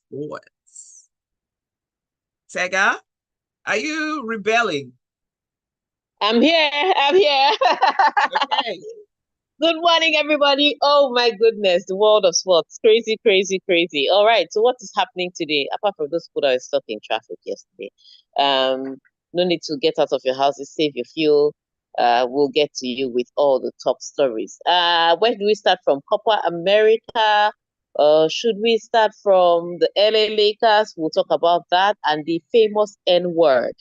sports. Tega, are you rebelling? I'm here. I'm here. Okay. Good morning, everybody. Oh my goodness, the world of sports. Crazy, crazy, crazy. All right. So what is happening today? Apart from those people that were stuck in traffic yesterday. No need to get out of your houses, save your fuel. We'll get to you with all the top stories. Where do we start from? Copa America. Should we start from the LA Lakers? We'll talk about that and the famous N word.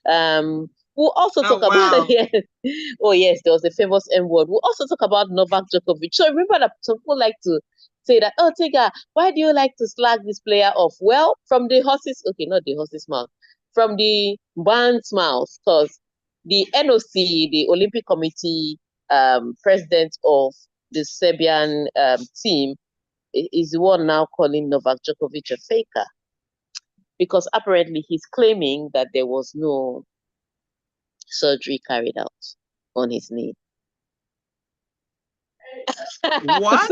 We'll also Oh, talk about wow. yes, oh yes, there was a famous N word. We'll also talk about Novak Djokovic. So remember that some people like to say that, oh Tega, why do you like to slag this player off? Well, from the horse's okay, not the horse's mouth, from the man's mouth, because the NOC, the Olympic Committee president of the Serbian team, is the one now calling Novak Djokovic a faker because apparently he's claiming that there was no surgery carried out on his knee. What?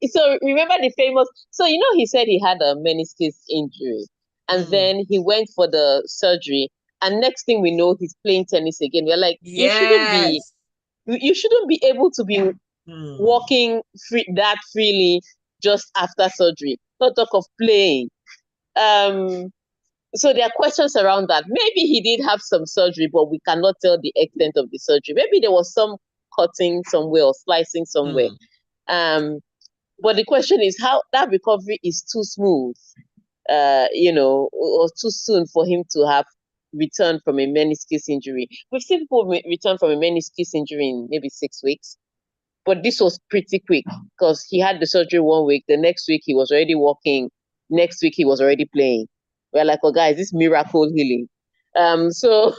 So remember the famous, so he said he had a meniscus injury and then he went for the surgery and next thing we know he's playing tennis again. We're like, Yes. you shouldn't be able to be Hmm. walking that freely just after surgery, not talk of playing. um so there are questions around that. Maybe he did have some surgery, but we cannot tell the extent of the surgery. Maybe there was some cutting somewhere or slicing somewhere. Hmm. um but the question is how that recovery is too smooth, or too soon for him to have returned from a meniscus injury. We've seen people return from a meniscus injury in maybe 6 weeks, but this was pretty quick because he had the surgery 1 week. The next week he was already walking. Next week he was already playing. We're like, oh guys, this miracle healing. So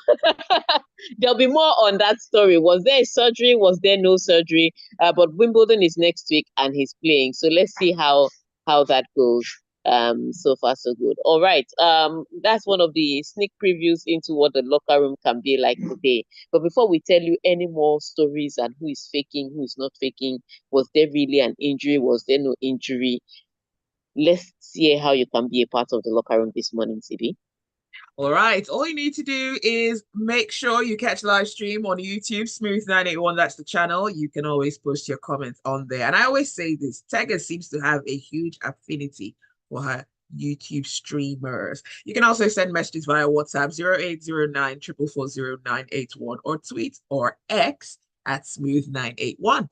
there'll be more on that story. Was there a surgery? Was there no surgery? But Wimbledon is next week and he's playing. So let's see how that goes. So far so good. All right. That's one of the sneak previews into what the locker room can be like today. But before we tell you any more stories and who is faking, who is not faking, was there really an injury? Was there no injury? Let's see how you can be a part of the locker room this morning, Zibby. All right. All you need to do is make sure you catch the live stream on YouTube, Smooth 981. That's the channel. You can always post your comments on there. And I always say this, Tega seems to have a huge affinity for her YouTube streamers. You can also send messages via WhatsApp 0809 4440981 or tweet or X at Smooth981.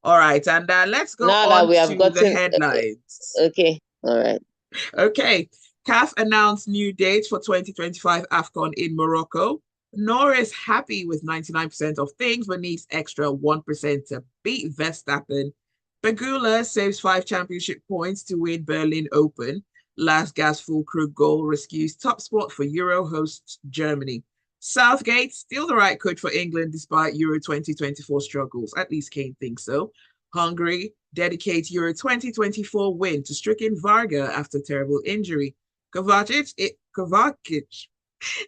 All right, and let's go Now that on we have to the gotten headlines. okay, all right. Okay, CAF announced new dates for 2025 AFCON in Morocco. Nora is happy with 99% of things, but needs extra 1% to beat Verstappen. Bagula saves 5 championship points to win Berlin Open. Last gas full crew goal rescues top spot for Euro hosts Germany. Southgate, still the right coach for England despite Euro 2024 struggles. At least Kane thinks so. Hungary dedicates Euro 2024 win to stricken Varga after terrible injury. Kovacic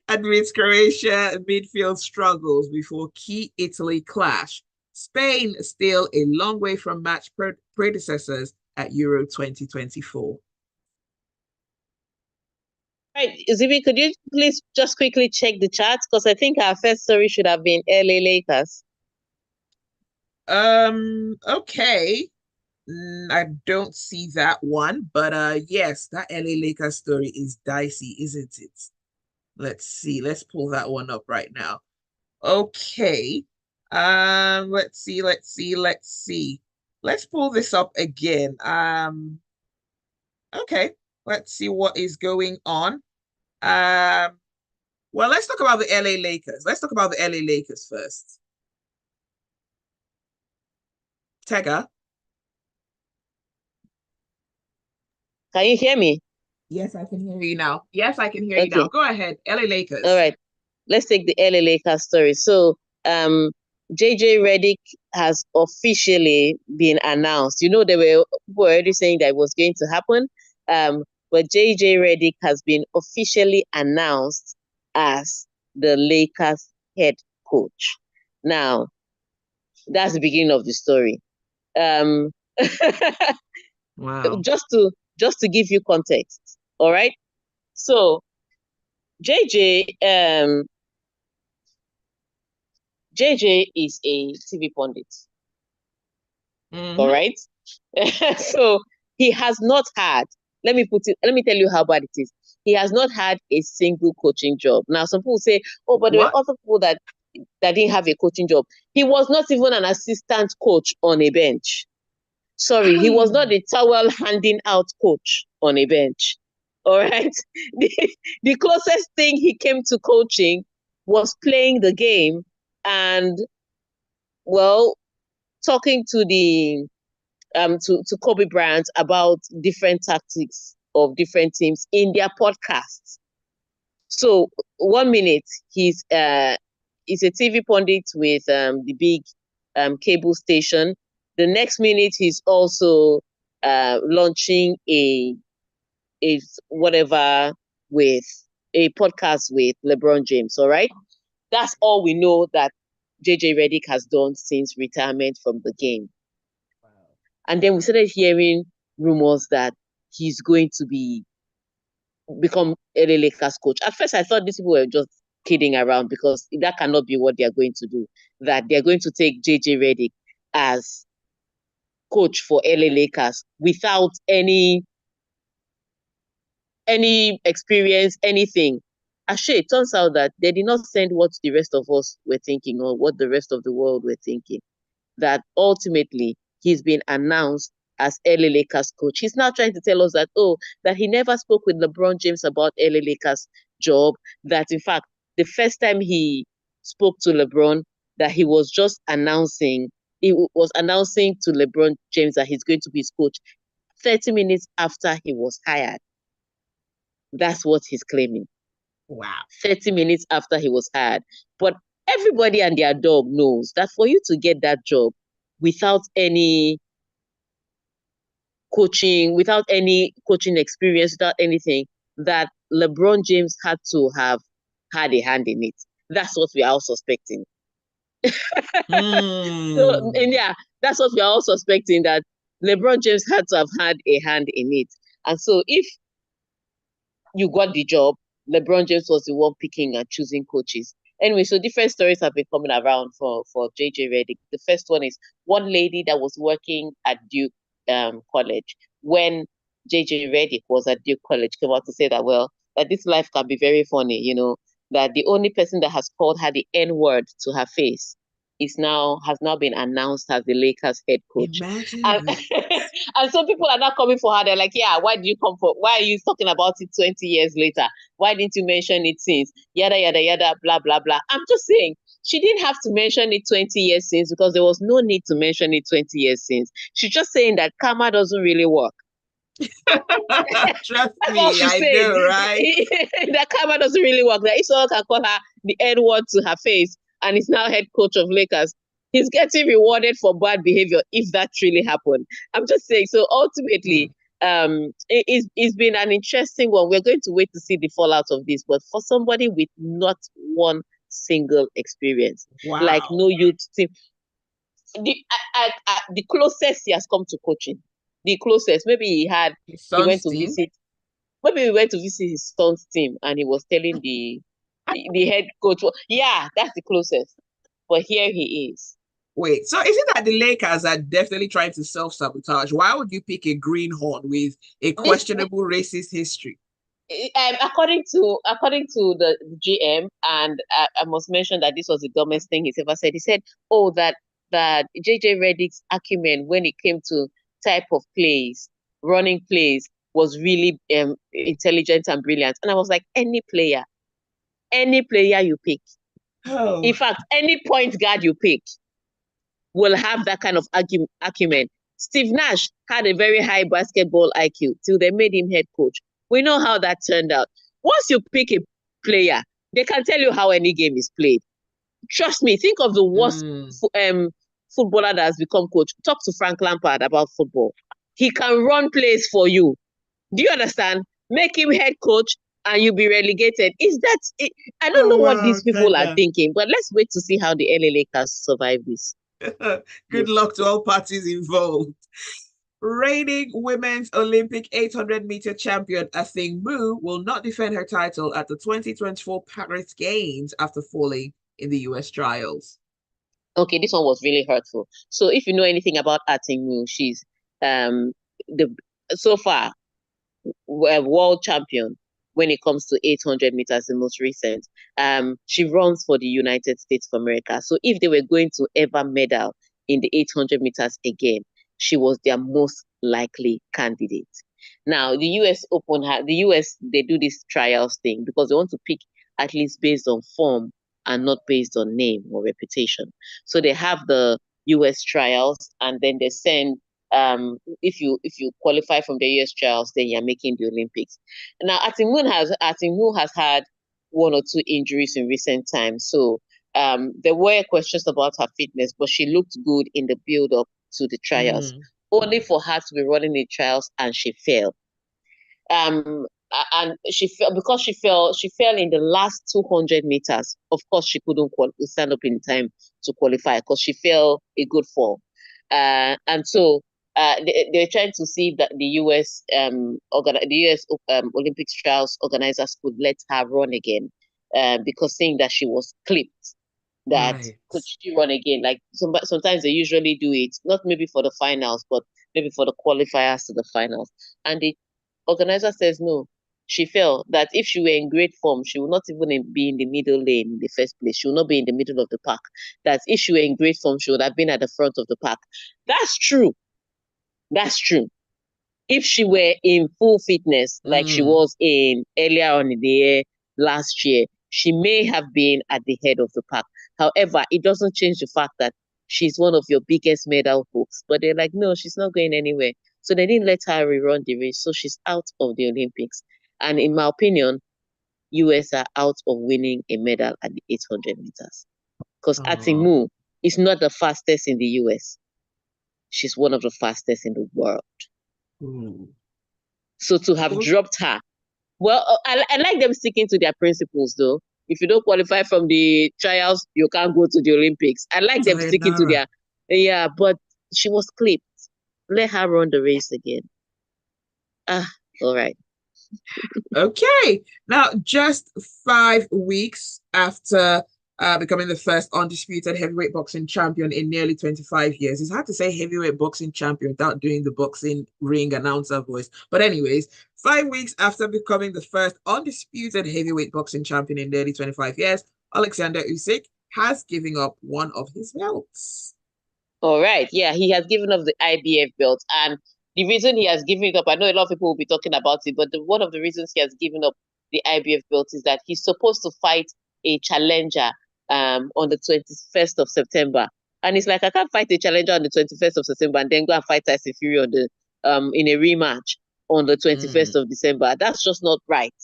admits Croatia midfield struggles before key Italy clash. Spain still a long way from match predecessors at Euro 2024. Right, Zibi, could you please just quickly check the chat? Because I think our first story should have been LA Lakers. Okay. I don't see that one, but yes, that LA Lakers story is dicey, isn't it? Let's see. Let's pull that one up right now. Okay. Let's see. Let's pull this up again. Okay. Let's see what is going on. Um, well, let's talk about the LA Lakers. Let's talk about the LA Lakers first. Tega. Can you hear me? Yes, I can hear you now. Yes, I can hear you now. Okay, Go ahead. LA all Lakers. right. Let's take the LA Lakers story. So, JJ Redick has officially been announced. There were people already saying that it was going to happen. But JJ Redick has been officially announced as the Lakers head coach. Now, That's the beginning of the story. Um, Wow. just to give you context. All right. So JJ JJ is a TV pundit. All Mm-hmm. right. So he has not had, let me tell you how bad it is. He has not had a single coaching job. Now, some people say, oh, but there were What? other people that didn't have a coaching job. He was not even an assistant coach on a bench. Sorry, he was not a towel handing out coach on a bench. All right. The closest thing he came to coaching was playing the game and, well, talking to the to Kobe Bryant about different tactics of different teams in their podcasts. So 1 minute he's a TV pundit with the big cable station. The next minute he's also launching a whatever with a podcast with LeBron James. All right, that's all we know that JJ Redick has done since retirement from the game. And then we started hearing rumors that he's going to become LA Lakers coach. At first, I thought these people were just kidding around because that cannot be what they're going to do. That they're going to take JJ Redick as coach for LA Lakers without any experience, anything. Actually, it turns out that they did not send what the rest of us were thinking or what the rest of the world were thinking. That ultimately he's been announced as LA Lakers coach. He's now trying to tell us that, oh, that he never spoke with LeBron James about LA Lakers job. That in fact, the first time he spoke to LeBron, that he was announcing to LeBron James that he's going to be his coach 30 minutes after he was hired. That's what he's claiming. Wow. 30 minutes after he was hired. But everybody and their dog knows that for you to get that job without any without any coaching experience, without anything, that LeBron James had to have had a hand in it. That's what we are all suspecting. So, and Mm. yeah, that's what we are all suspecting, that LeBron James had to have had a hand in it. And so if you got the job, LeBron James was the one picking and choosing coaches. Anyway, so different stories have been coming around for JJ Redick. The first one is one lady that was working at Duke College when JJ Redick was at Duke College came out to say that, well, that this life can be very funny, that the only person that has called her the N word to her face has now been announced as the Lakers head coach. Imagine And, this. and some people are not coming for her. They're like, yeah, why did you come for? Why are you talking about it 20 years later? Why didn't you mention it since? Yada, yada, yada, blah, blah, blah. I'm just saying, she didn't have to mention it 20 years since because there was no need to mention it 20 years since. She's just saying that karma doesn't really work. Trust That's all me, she I said. know, right? That karma doesn't really work. That if someone can call her the N word to her face and is now head coach of Lakers, he's getting rewarded for bad behavior if that really happened. I'm just saying. So ultimately, Mm. it's been an interesting one. We're going to wait to see the fallout of this. But for somebody with not one single experience, like Wow. no youth team, the closest he has come to coaching, the closest, maybe His he went son's to team. visit maybe we went to visit his son's team and he was telling the head coach, yeah, that's the closest. But here he is. Wait, so is it that the Lakers are definitely trying to self-sabotage? Why would you pick a greenhorn with a This questionable racist history? according to the GM, and I must mention that this was the dumbest thing he's ever said. He said, "Oh, that JJ Redick's acumen when it came to type of plays, running plays, was really intelligent and brilliant." And I was like, any player you pick, in Oh, fact, any point guard you pick, will have that kind of acumen. Steve Nash had a very high basketball IQ till they made him head coach. We know how that turned out. Once you pick a player, they can tell you how any game is played. Trust me, think of the worst mm. footballer that has become coach. Talk to Frank Lampard about football. He can run plays for you. Do you understand? Make him head coach and you'll be relegated. Is that it? I don't Oh know what wow, these people are Tega. thinking, but let's wait to see how the LA Lakers survive this. Good Yes. luck to all parties involved. Reigning women's Olympic 800-meter champion Athing Mu will not defend her title at the 2024 Paris Games after falling in the US trials. Okay, this one was really hurtful. So if you know anything about Atinmu, she's um the so far world champion when it comes to 800 meters, the most recent. She runs for the United States of America. So if they were going to ever medal in the 800 meters again, she was their most likely candidate. Now, the US Open, the US, they do this trials thing because they want to pick athletes based on form and not based on name or reputation. So they have the US trials and then they send if you qualify from the US trials, then you're making the Olympics. Now, Atingun has had one or two injuries in recent times, so there were questions about her fitness, but she looked good in the build up to the trials. Mm. Only for her to be running the trials and she fell. And she fell because she fell in the last 200 meters. Of course, she couldn't stand up in time to qualify because she fell a good fall. And so they're trying to see that the US Olympics trials organizers could let her run again, because saying that she was clipped. That Right. could she run again? Like sometimes they usually do it, not maybe for the finals, but maybe for the qualifiers to the finals. And the organizer says no. She felt that if she were in great form, she would not even be in the middle lane in the first place. She would not be in the middle of the pack. That if she were in great form, she would have been at the front of the pack. That's true. That's true. If she were in full fitness, like she Mm. was in earlier on in the year last year, she may have been at the head of the pack. However, it doesn't change the fact that she's one of your biggest medal hopes. But they're like, no, she's not going anywhere. So they didn't let her rerun the race. So she's out of the Olympics. And in my opinion, US are out of winning a medal at the 800 meters. Because Oh. Atimu is not the fastest in the US. She's one of the fastest in the world. Ooh. So to have Oh, dropped her, well, I like them sticking to their principles though. If you don't qualify from the trials, you can't go to the Olympics. I like them sticking to sayonara. their, yeah, but she was clipped. Let her run the race again. Ah, all right. Okay. Now, just 5 weeks after becoming the first undisputed heavyweight boxing champion in nearly 25 years. It's hard to say heavyweight boxing champion without doing the boxing ring announcer voice. But anyways, 5 weeks after becoming the first undisputed heavyweight boxing champion in nearly 25 years, Alexander Usyk has given up one of his belts. All right. Yeah, he has given up the IBF belt. And the reason he has given it up, I know a lot of people will be talking about it, but one of the reasons he has given up the IBF belt is that he's supposed to fight a challenger on the 21st of September. And it's like, I can't fight a challenger on the 21st of September and then go and fight Tyson Fury on the in a rematch on the 21st Mm. of December. That's just not right.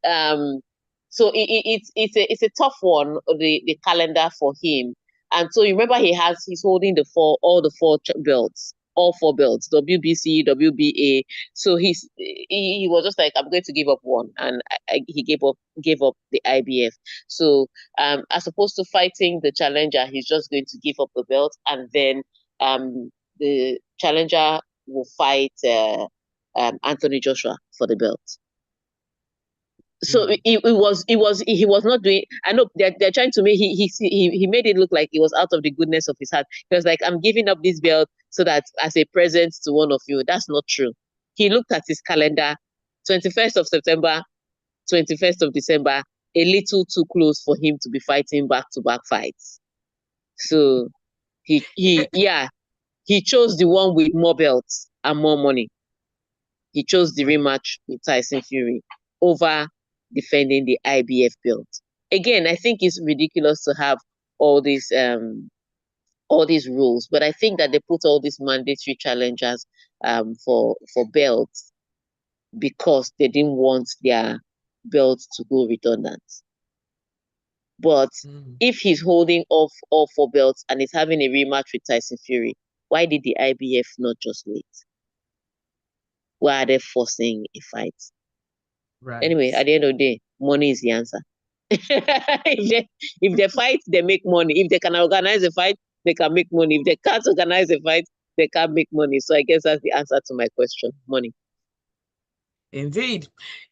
Um, so it's a tough one, the calendar for him. And so you remember he's holding all the four belts, all four belts, WBC, WBA. So he was just like, I'm going to give up one, and he gave up the IBF. So as opposed to fighting the challenger, he's just going to give up the belt, and then the challenger will fight Anthony Joshua for the belt. So Mm. he was not doing. I know they're trying to make he made it look like it was out of the goodness of his heart. He was like, I'm giving up this belt so that as a present to one of you. That's not true. He looked at his calendar, 21st of September, 21st of December, a little too close for him to be fighting back-to-back fights. So he chose the one with more belts and more money. He chose the rematch with Tyson Fury over defending the IBF belt. Again, I think it's ridiculous to have all these rules, but I think that they put all these mandatory challengers for belts because they didn't want their belts to go redundant. But Mm. if he's holding off all four belts and is having a rematch with Tyson Fury, why did the IBF not just wait? Why are they forcing a fight? Right. Anyway, at the end of the day, money is the answer. if they fight, they make money. If they can organize a fight, they can make money. If they can't organize a fight, they can't make money. So I guess that's the answer to my question. Money. Indeed.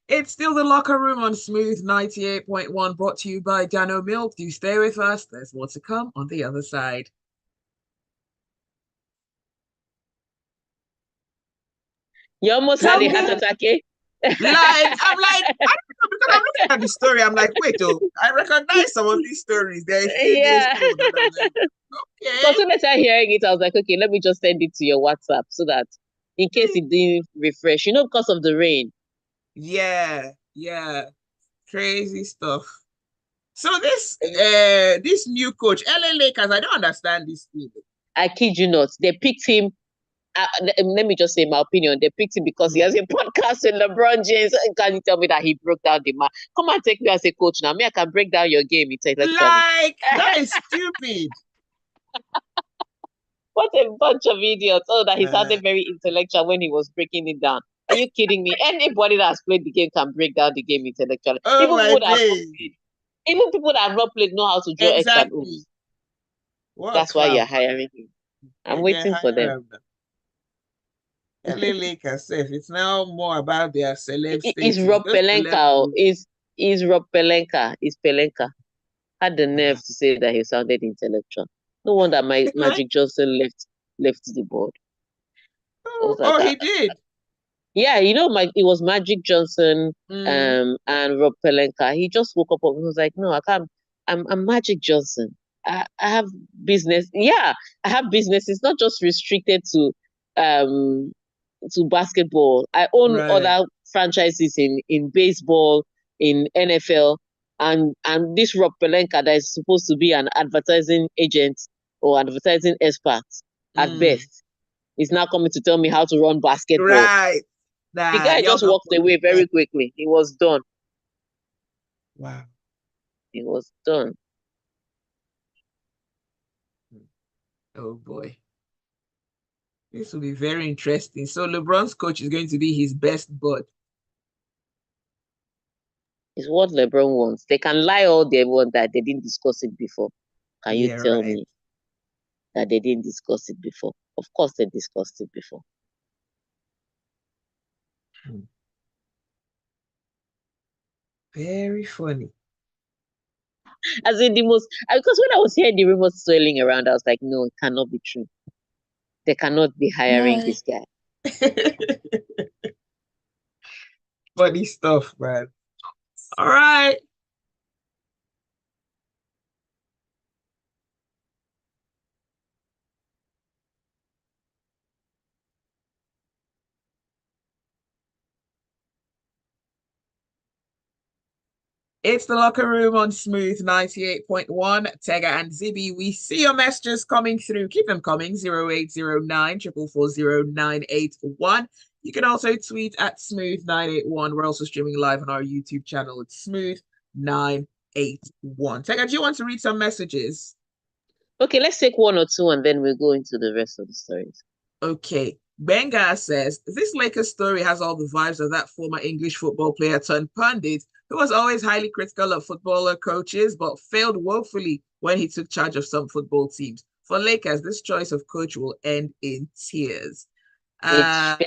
It's still the locker room on Smooth 98.1, brought to you by Dano Milk. Do stay with us. There's more to come on the other side. You almost had a heart attack, eh? I'm like, I don't know, because I'm looking at the story. I'm like, wait, oh, I recognize some of these stories. They're a few days old. And I'm like, okay. So as soon as I hearing it, I was like, okay, let me just send it to your WhatsApp so that in case it didn't refresh, because of the rain. Yeah, crazy stuff. So this new coach, LA Lakers, I don't understand this thing. I kid you not. They picked him. Let me just say my opinion. They picked him because he has a podcast with LeBron James. Can you tell me that he broke down the match? Come and take me as a coach now. Me, I can break down your game intellectually. Like, that is stupid. What a bunch of idiots. Oh, that he sounded very intellectual when he was breaking it down. Are you kidding me? Anybody that has played the game can break down the game intellectually. Oh, Even people that have not played know how to draw extra moves. That's why you're hiring him. I'm waiting for them. LA Lakers, it's now more about their celeb status. It's Rob Pelinka. Is Rob Pelinka. Is Pelinka. Had the nerve to say that he sounded intellectual. No wonder Magic Johnson left the board. He did. Yeah, it was Magic Johnson and Rob Pelinka. He just woke up and was like, no, I can't. I'm Magic Johnson. I have business. Yeah, I have business. It's not just restricted to basketball. I own other franchises in baseball, in NFL, and this Rob Pelinka that is supposed to be an advertising agent or advertising expert at best is now coming to tell me how to run basketball. Right. The guy just walked away very quickly. He was done. Wow. He was done. Oh boy. This will be very interesting. So LeBron's coach is going to be his best bud. It's what LeBron wants. They can lie all they want that they didn't discuss it before. Can you tell me that they didn't discuss it before? Of course they discussed it before. Very funny. As in because when I was hearing the rumors swirling around, I was like, no, it cannot be true. They cannot be hiring this guy. Funny stuff, man. All right. It's the locker room on Smooth 98.1. Tega and Zibby, we see your messages coming through. Keep them coming. 0809 444 0981. You can also tweet at Smooth 981. We're also streaming live on our YouTube channel. It's Smooth 981. Tega, do you want to read some messages? Okay, let's take one or two and then we'll go into the rest of the stories. Okay. Benga says, this Lakers story has all the vibes of that former English football player turned pundit who was always highly critical of footballer coaches, but failed woefully when he took charge of some football teams. For Lakers, this choice of coach will end in tears. It's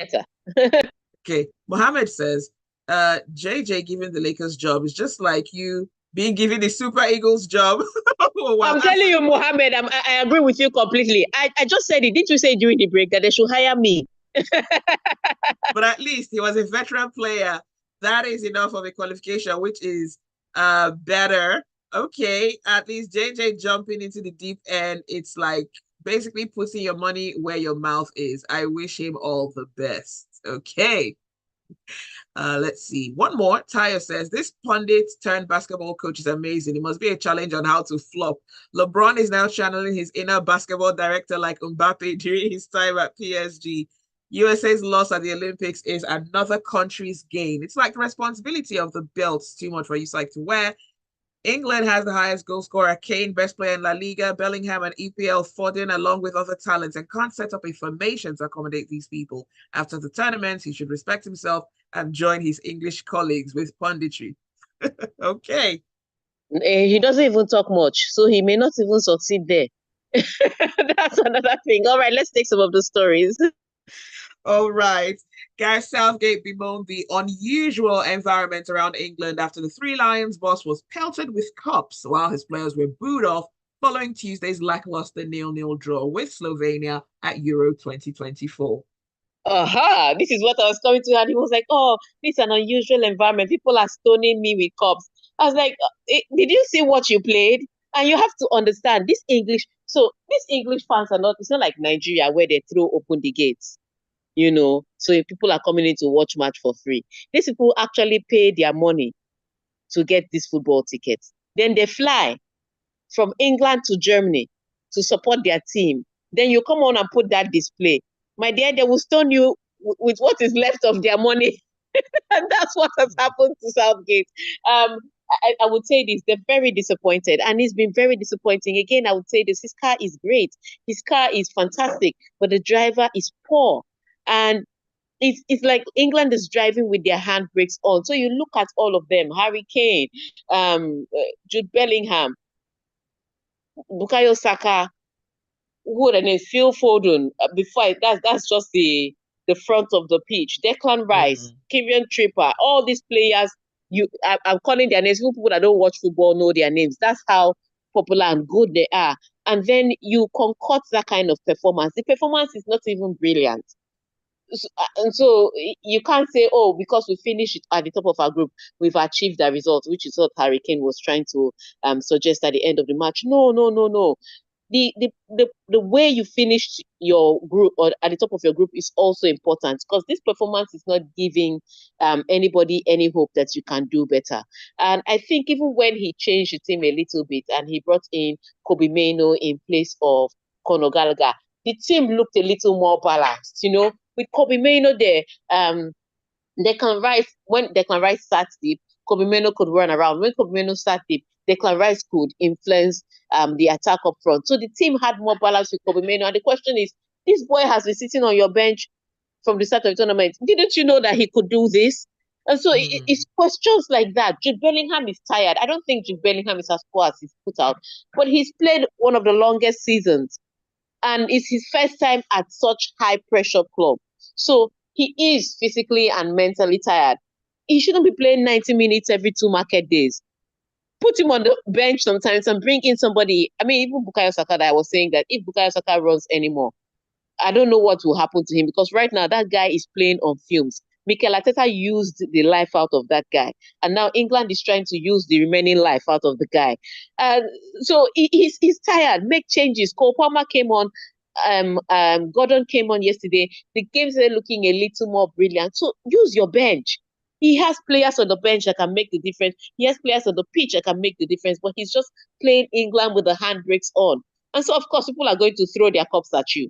better. Okay. Mohammed says, JJ giving the Lakers job is just like you being given the Super Eagles job. I'm telling you, Mohammed, I agree with you completely. I just said it. Didn't you say during the break that they should hire me? But at least he was a veteran player. That is enough of a qualification, which is better. Okay, at least JJ jumping into the deep end, it's like basically putting your money where your mouth is. I wish him all the best. Okay. Let's see. One more. Tyre says, this pundit turned basketball coach is amazing. It must be a challenge on how to flop. LeBron is now channeling his inner basketball director like Mbappe during his time at PSG. USA's loss at the Olympics is another country's gain. It's like the responsibility of the belts too much for you like to wear. England has the highest goal scorer, Kane, best player in La Liga, Bellingham and EPL Foden, along with other talents, and can't set up a formation to accommodate these people. After the tournament, he should respect himself and join his English colleagues with punditry. Okay. He doesn't even talk much, so he may not even succeed there. That's another thing. All right, let's take some of the stories. All right. Gareth Southgate bemoaned the unusual environment around England after the Three Lions boss was pelted with cups while his players were booed off following Tuesday's lackluster 0-0 draw with Slovenia at Euro 2024. Aha, this is what I was coming to. And he was like, oh, this is an unusual environment. People are stoning me with cups. I was like, did you see what you played? And you have to understand this English. So these English fans are not, it's not like Nigeria where they throw open the gates, So if people are coming in to watch match for free. These people actually pay their money to get these football tickets. Then they fly from England to Germany to support their team. Then you come on and put that display. My dear, they will stone you with what is left of their money. And that's what has happened to Southgate. I would say this, they're very disappointed, and it's been very disappointing. Again, I would say this, his car is great. His car is fantastic, but the driver is poor. And it's like England is driving with their handbrakes on. So you look at all of them, Harry Kane, Jude Bellingham, Bukayo Saka, who and then Phil Foden. That's just the front of the pitch. Declan Rice, Kieran Tripper, all these players. I'm calling their names. People that don't watch football know their names. That's how popular and good they are. And then you concoct that kind of performance. The performance is not even brilliant. And so you can't say, oh, because we finished at the top of our group, we've achieved the result, which is what Harry Kane was trying to suggest at the end of the match. No, no, no, no. The way you finished your group or at the top of your group is also important, because this performance is not giving anybody any hope that you can do better. And I think even when he changed the team a little bit and he brought in Kobe Mainoo in place of Conor Gallagher, the team looked a little more balanced, with Kobe Mainoo there. When Declan Rice sat deep, Kobe Mainoo could run around. When Kobe Mainoo sat deep, Declan Rice could influence the attack up front. So the team had more balance with Kobe Mainoo. And the question is, this boy has been sitting on your bench from the start of the tournament. Didn't you know that he could do this? And so it's questions like that. Jude Bellingham is tired. I don't think Jude Bellingham is as poor as he's put out, but he's played one of the longest seasons. And it's his first time at such high pressure club. So he is physically and mentally tired. He shouldn't be playing 90 minutes every 2 market days. Put him on the bench sometimes and bring in somebody. I mean, even Bukayo Saka, that I was saying that if Bukayo Saka runs anymore, I don't know what will happen to him, because right now that guy is playing on fumes. Mikel Arteta used the life out of that guy, and now England is trying to use the remaining life out of the guy. So he's tired. Make changes. Cole Palmer came on. Gordon came on yesterday. The games are looking a little more brilliant. So use your bench. He has players on the bench that can make the difference. He has players on the pitch that can make the difference, but he's just playing England with the handbrakes on. And so, of course, people are going to throw their cups at you.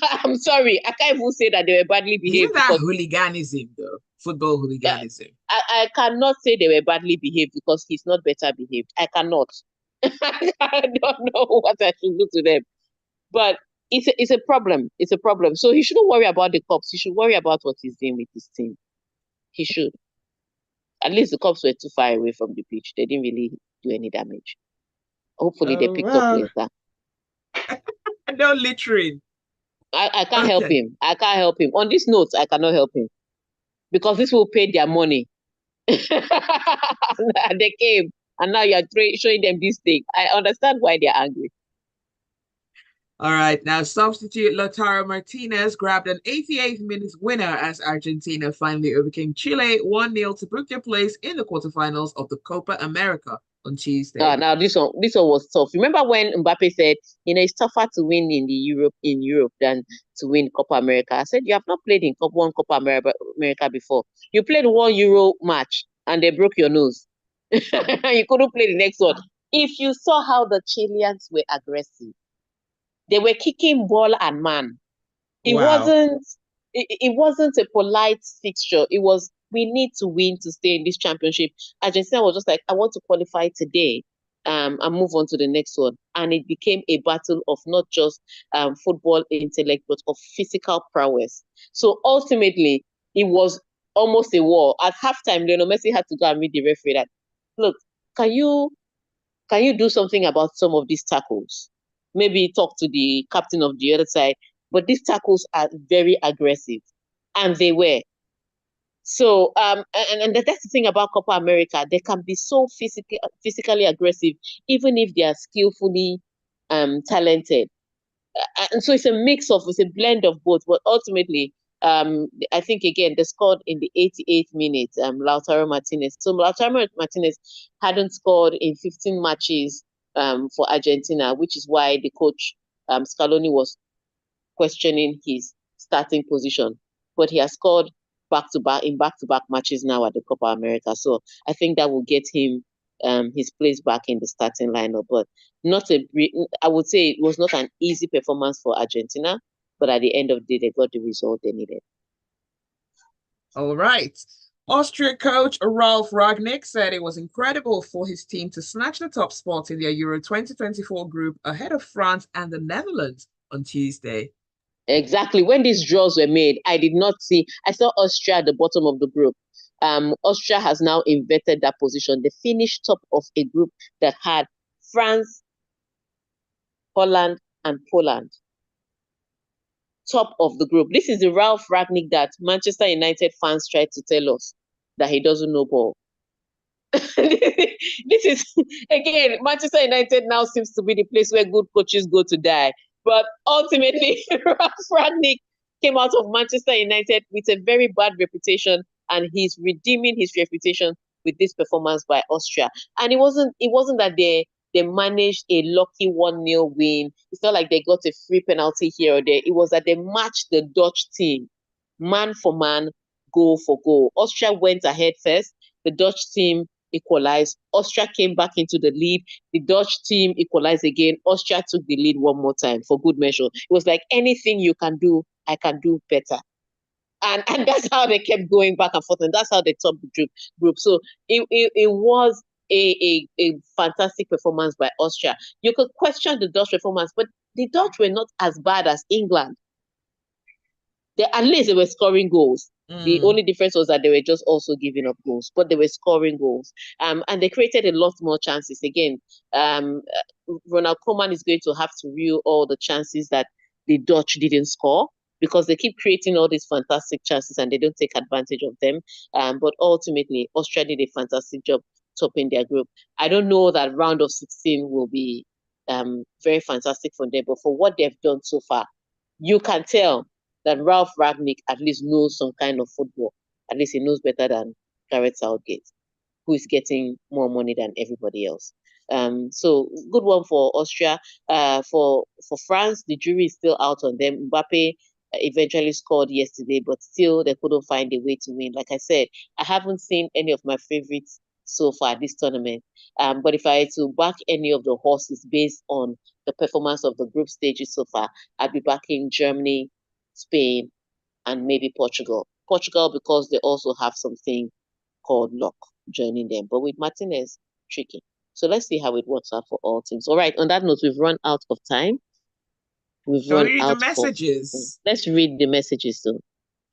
I'm sorry, I can't even say that they were badly behaved. Isn't that hooliganism, though? Football hooliganism. I cannot say they were badly behaved because he's not better behaved. I cannot. I don't know what I should do to them. But it's a problem. It's a problem. So he shouldn't worry about the cups. He should worry about what he's doing with his team. He should. At least the cups were too far away from the pitch. They didn't really do any damage. Hopefully they picked up later. No littering. I can't help him. I can't help him. On this note, I cannot help him. Because this will pay their money. They came, and now you're showing them this thing. I understand why they're angry. All right, now substitute Lautaro Martinez grabbed an 88th minute winner as Argentina finally overcame Chile 1-0 to book their place in the quarterfinals of the Copa America on Tuesday. Now this one was tough. Remember when Mbappe said, it's tougher to win in Europe than to win Copa America? I said, you have not played in one Copa America before. You played one Euro match and they broke your nose. You couldn't play the next one. If you saw how the Chileans were aggressive, they were kicking ball and man. It wasn't a polite fixture. It was, we need to win to stay in this championship. Argentina was just like, I want to qualify today and move on to the next one. And it became a battle of not just football intellect, but of physical prowess. So ultimately, it was almost a war. At halftime, Lionel Messi had to go and meet the referee that, look, can you do something about some of these tackles? maybe talk to the captain of the other side. But these tackles are very aggressive, and they were. So and that's the thing about Copa America. They can be so physically aggressive, even if they are skillfully talented. And so it's a blend of both. But ultimately, I think again they scored in the 88th minute. Lautaro Martinez. So Lautaro Martinez hadn't scored in 15 matches for Argentina, which is why the coach Scaloni was questioning his starting position. But he has scored back to back matches now at the Copa America. So I think that will get him his place back in the starting lineup. But not a I would say it was not an easy performance for Argentina, but at the end of the day, they got the result they needed. All right. Austria coach Ralf Ragnick said it was incredible for his team to snatch the top spot in their Euro 2024 group ahead of France and the Netherlands on Tuesday. Exactly. When these draws were made, I did not see. I saw Austria at the bottom of the group. Austria has now inverted that position. They finished top of a group that had France, Holland, and Poland. Top of the group. This is the Ralph Ragnick that Manchester United fans tried to tell us that he doesn't know ball. This is again, Manchester United now seems to be the place where good coaches go to die. But ultimately, Ralph Ragnick came out of Manchester United with a very bad reputation, and he's redeeming his reputation with this performance by Austria. And it wasn't that they managed a lucky 1-0 win. It's not like they got a free penalty here or there. It was that they matched the Dutch team, man for man, goal for goal. Austria went ahead first. The Dutch team equalized. Austria came back into the lead. The Dutch team equalized again. Austria took the lead one more time for good measure. It was like anything you can do, I can do better. And that's how they kept going back and forth. And that's how they topped the group. So it was a fantastic performance by Austria. You could question the Dutch performance, but the Dutch were not as bad as England. At least they were scoring goals. The only difference was that they were just also giving up goals, but they were scoring goals. And they created a lot more chances. Again, Ronald Koeman is going to have to reel all the chances that the Dutch didn't score, because they keep creating all these fantastic chances and they don't take advantage of them. But ultimately, Austria did a fantastic job topping their group. I don't know that round of 16 will be very fantastic for them, but for what they've done so far, you can tell that Ralph Ragnick at least knows some kind of football. At least he knows better than Gareth Southgate, who is getting more money than everybody else. So good one for Austria. For France, the jury is still out on them. Mbappe eventually scored yesterday, but still they couldn't find a way to win. Like I said, I haven't seen any of my favorites so far this tournament. But if I had to back any of the horses based on the performance of the group stages so far, I'd be backing Germany, Spain, and maybe Portugal. Portugal, because they also have something called luck joining them. But with Martinez, tricky. So let's see how it works out for all teams. All right, on that note, we've run out of time. We've Shall we run read the out messages? Let's read the messages though.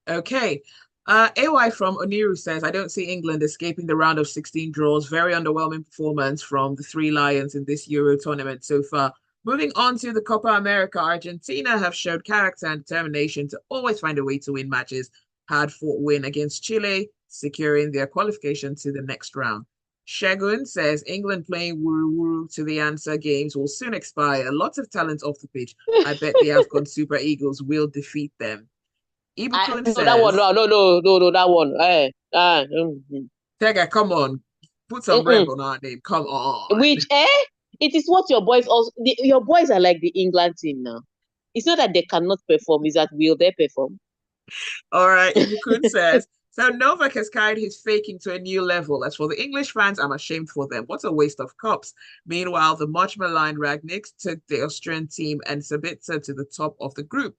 Okay. AY from Oniru says, I don't see England escaping the round of 16 draws. Very underwhelming performance from the Three Lions in this Euro tournament so far. Moving on to the Copa America, Argentina have showed character and determination to always find a way to win matches. Hard-fought win against Chile, securing their qualification to the next round. Shegun says England playing wuru-wuru to the answer games will soon expire. Lots of talent off the pitch. I bet the AFCON Super Eagles will defeat them. Ibukun No, that one, says, no, that one. Tega, come on. Put some rep on our name. Come on. Which, it is what your boys also, your boys are like the England team now. It's not that they cannot perform, it's that will they perform? All right. Ibukun says, so Novak has carried his faking to a new level. As for the English fans, I'm ashamed for them. What a waste of cups. Meanwhile, the much maligned Ragnick took the Austrian team and Sabitzer to the top of the group.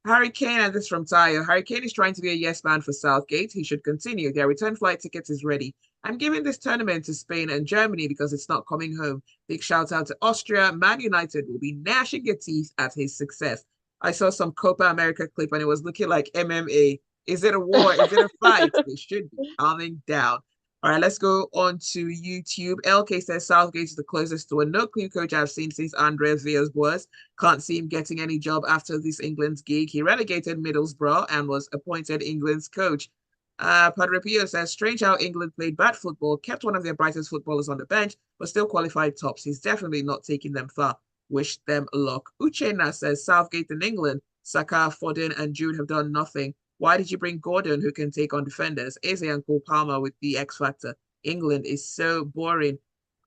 Harry Kane, and this from Tayo. Harry Kane is trying to be a yes man for Southgate. He should continue. Their return flight ticket is ready. I'm giving this tournament to Spain and Germany because it's not coming home. Big shout out to Austria. Man United will be gnashing their teeth at his success. I saw some Copa America clip and it was looking like MMA. Is it a war? Is it a fight? They should be calming down. All right, let's go on to YouTube. LK says Southgate is the closest to a no-clue coach I've seen since Andres Villas-Boas. Can't see him getting any job after this England's gig. He relegated Middlesbrough and was appointed England's coach. Padre Pio says, strange how England played bad football, kept one of their brightest footballers on the bench, but still qualified tops. He's definitely not taking them far. Wish them luck. Uchenna says, Southgate in England, Saka, Foden, and Jude have done nothing. Why did you bring Gordon, who can take on defenders? Eze and Cole Palmer with the X Factor. England is so boring.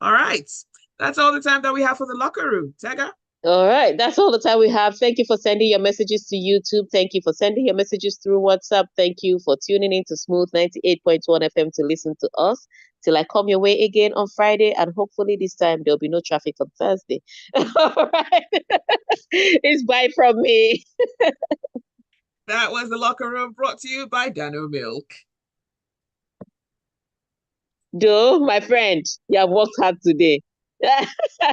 All right. That's all the time that we have for the locker room. Tega? All right, that's all the time we have. Thank you for sending your messages to YouTube. Thank you for sending your messages through WhatsApp. Thank you for tuning in to Smooth 98.1 FM to listen to us. Till I come your way again on Friday, and hopefully this time there'll be no traffic on Thursday. All right. It's bye from me. That was the locker room brought to you by Dano Milk. Joe, my friend, you have worked hard today.